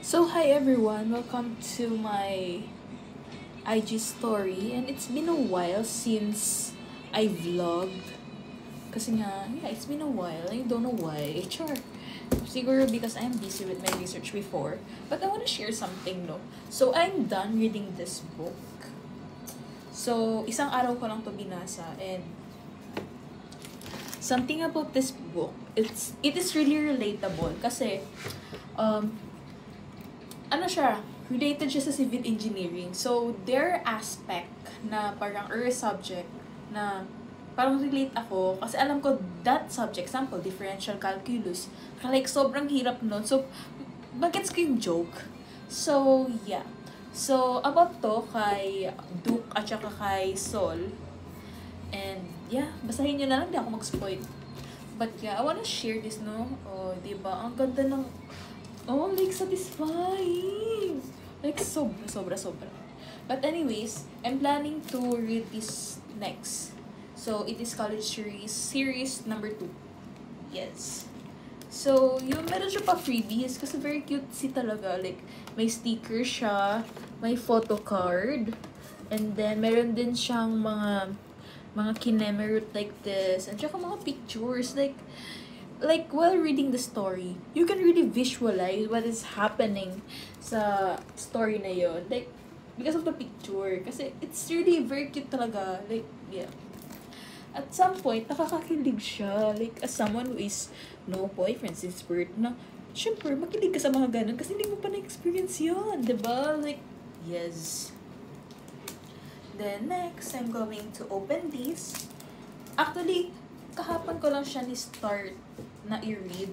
So hi everyone, welcome to my IG story, and it's been a while since I vlogged. Kasi nga, yeah, it's been a while. I don't know why. Sure. Siguro because I'm busy with my research before. But I want to share something, no? So I'm done reading this book. So, isang araw ko lang to binasa, and something about this book, it is really relatable kasi ano siya, related siya sa civil engineering. So, there aspect na parang subject na parang relate ako kasi alam ko that subject, example, differential calculus, like sobrang hirap nun. So, bagets ko yung joke. So, yeah. So, about to kay Duke at saka kay Sol. And, yeah, basahin nyo na lang, di ako mag-spoil. But, yeah, I wanna share this, no? Oh, diba? Ang ganda ng oh, like, satisfying. Like, sobra. But anyways, I'm planning to read this next. So, it is college series number 2. Yes. So, yung meron siya pa freebies kasi very cutesy talaga. Like, may sticker siya, may photo card, and then meron din siyang mga kinemerute like this, and saka mga pictures. Like while reading the story, you can really visualize what is happening sa story na yon. Like, because of the picture. Kasi it's really very cute talaga. Like, yeah. At some point, nakakakilig siya. Like, as someone who is no boyfriend since birth na, syempre, makilig ka sa mga ganun kasi hindi mo pa na-experience yun. Diba? Like, yes. Then, next, I'm going to open this. Actually, kahapon ko lang siya ni-start na i-read.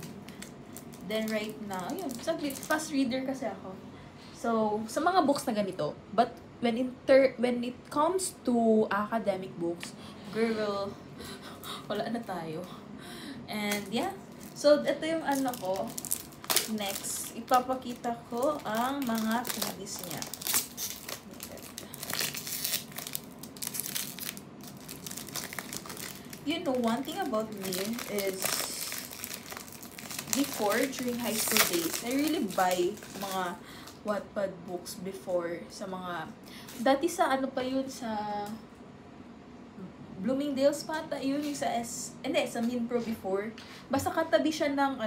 Then right now, yun, saglit, fast reader kasi ako. So, sa mga books na ganito, but when it comes to academic books, girl, wala na tayo. And yeah, so ito yung ano ko. Next, ipapakita ko ang mga freebies niya. You know, one thing about me is, before, during high school days, I really buy mga Wattpad books before sa mga, dati sa ano pa yun, sa Bloomingdale's pa ata yun, yung sa Minpro before. Basta katabi siya ng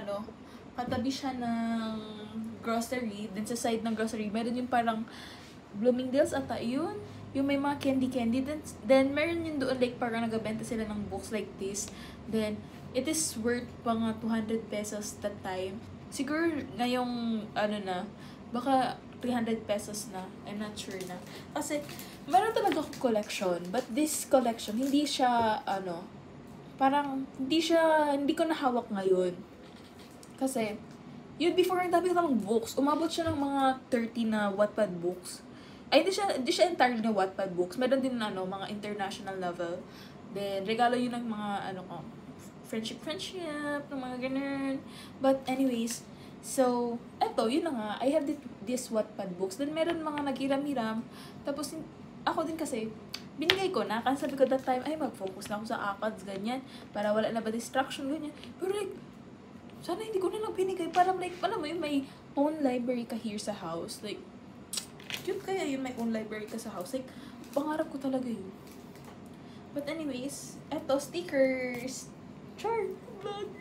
grocery, then sa side ng grocery, meron yung parang Bloomingdale's ata yun. Yung may mga candy, then meron yun doon, like, parang nagabenta sila ng books like this. Then, it is worth mga 200 pesos that time. Siguro, ngayong, baka 300 pesos na. I'm not sure na. Kasi, meron talaga akong collection. But this collection, hindi siya, hindi ko nahawak ngayon. Kasi, yun before, ang dami ko ng books. Umabot siya ng mga 30 na Wattpad books. Ay, hindi siya entirely na Wattpad books. Meron din mga international novel. Then, regalo yun ng mga, friendship, ng mga ganun. But anyways, so, eto, yun na nga. I have this Wattpad books. Then, meron mga naghiram-hiram. Tapos, ako din kasi, binigay ko na. Kasi sabi ko that time, ay, mag-focus na ako sa ACADS, ganyan. Para wala na ba distraction, ganyan. Pero like, sana hindi ko na lang binigay. Parang like, alam mo yun, may own library ka here sa house. Like, cute kaya yun, may own library ka sa house. Like, pangarap ko talaga yun. But anyways, eto, stickers. Char, vlog.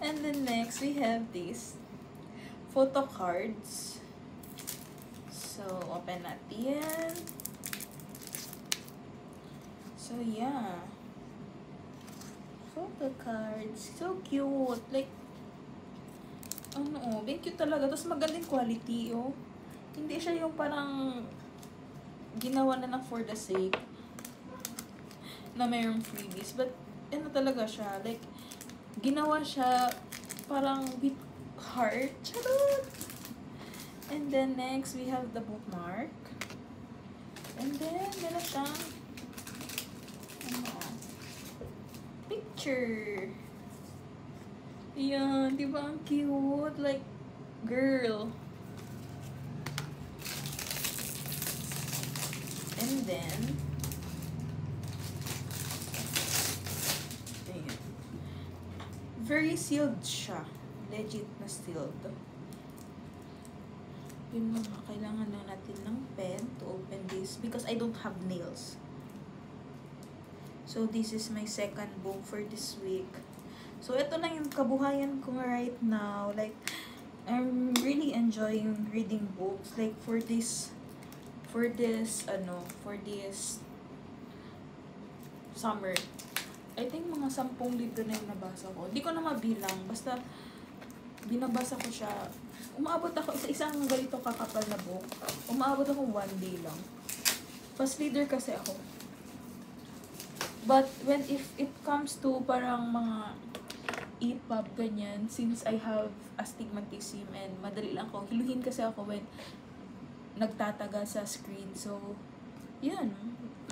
And then next, we have these photo cards. So, open natin yan. So, yeah. Photo cards. So cute. Like, bien cute talaga. Tapos magandang quality, oh. Hindi siya yung parang ginawa na lang for the sake na mayroong freebies. But, talaga siya. Like, ginawa siya parang with heart. Charot! And then, next, we have the bookmark. And then, meron siyang picture. Yan, di ba ang cute? Like, girl. And then, ayan. Very sealed siya. Legit na sealed. Yun mga, kailangan na natin ng pen to open this because I don't have nails. So, this is my second book for this week. So, ito na yung kabuhayan ko right now. Like, I'm really enjoying reading books. Like, for this summer. I think mga 10 libro na yung nabasa ko. Hindi ko na mabilang. Basta, binabasa ko siya. Umaabot ako sa isang ganito kakapal na book. Umaabot ako 1 day lang. Fast reader kasi ako. But if it comes to parang mga EPUB ganyan, since I have astigmatism and madali lang ako, hiluhin kasi ako when nagtataga sa screen. So, yun.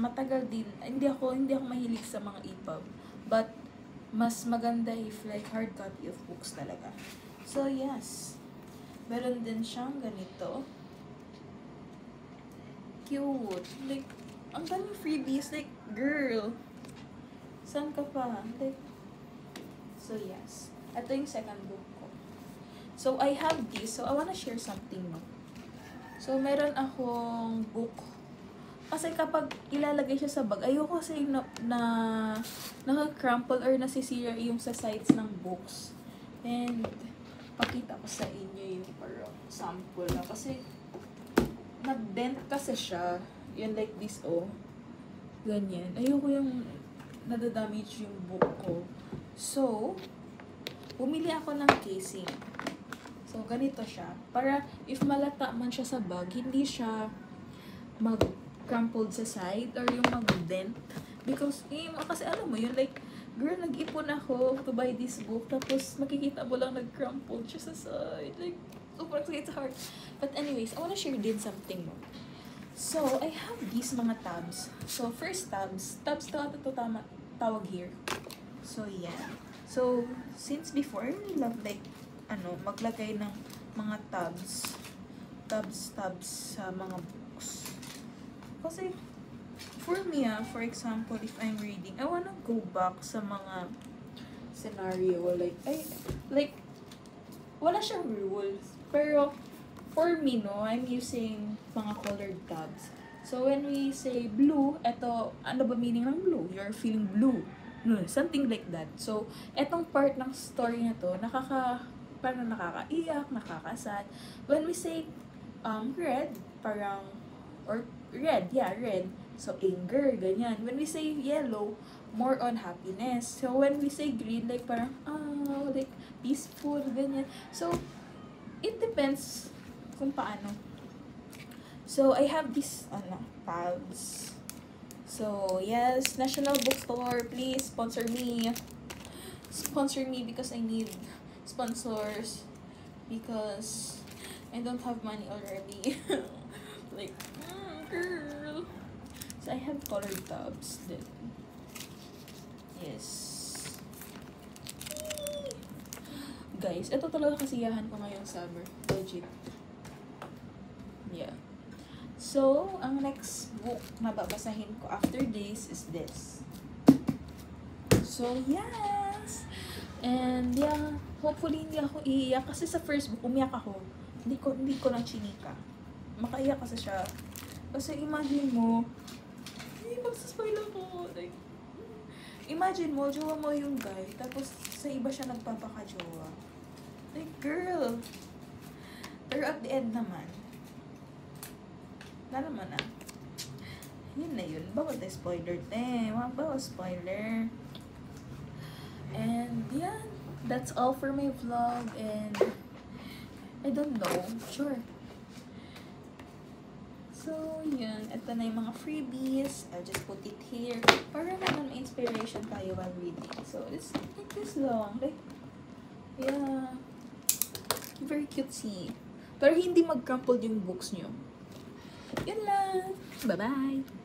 Matagal din. Hindi ako mahilig sa mga EPUB. But, mas maganda if like hard copy of books talaga. So, yes. Meron din siyang ganito. Cute. Like, ang daming freebies. Like, girl. Saan ka pa? Like, so, yes. Ito yung second book ko. So, I have this. So, I wanna share something, no? So, meron akong book. Kasi kapag ilalagay siya sa bag, ayoko kasi naka-crumple or nasisira yung sa sides ng books. And, pakita ko sa inyo yung parang sample na. Kasi, nag-bent kasi siya. Yun like this, oh. Ganyan. Ayoko yung nadadamage yung book ko. So, bumili ako ng casing. So, ganito siya. Para, if malata man siya sa bag, hindi siya mag-crumpled sa side or yung mag-dent. Because, kasi alam mo yun, like, girl, nag-ipon ako to buy this book. Tapos, makikita mo lang nag-crumpled siya sa side. Like, super sakit sa heart. But anyways, I wanna share din something mo. So, I have these mga tabs. So, first tabs to tawag here. So, yeah. So, since before, I really love like, maglagay ng mga tabs sa mga books. Kasi, for me, for example, if I'm reading, I wanna go back sa mga scenario, like, wala siyang rules. Pero, for me, no, I'm using mga colored tabs. So, when we say blue, eto, ano ba meaning ng blue? You're feeling blue. No, something like that. So, etong part ng story na to, parang nakakaiyak, nakakasad. When we say red, parang, or red, yeah, red. So, anger, ganyan. When we say yellow, more on happiness. So, when we say green, like parang, like peaceful, ganyan. So, it depends kung paano. So, I have this, tabs. So, yes, National Bookstore, please sponsor me. Sponsor me because I need sponsors. Because I don't have money already. Like, girl. So, I have colored tabs then. Yes. Guys, ito talaga kasiyahan ko ngayong summer. Legit. Yeah. So, ang next book na babasahin ko after this is this. So, yes! And, yeah, hopefully hindi ako iiyak. Kasi sa first book, umiyak ako. Hindi ko lang chinika. Makaiyak kasi siya. Kasi imagine mo, magsaspoil ako. Like, imagine mo, jowa mo yung guy, tapos sa iba siya nagpapaka-jowa. Like, girl! Pero at the end naman, naman na. Yun na yun. Bawal tayo spoiler. Bawal spoiler. And, yeah. That's all for my vlog. And, I don't know. Sure. So, yun. Ito na yung mga freebies. I'll just put it here. Para naman may inspiration tayo while reading. So, it's like this long. Like, yeah. Very cutesy. Pero hindi mag-crumpled yung books nyo. Yun lang. Bye-bye!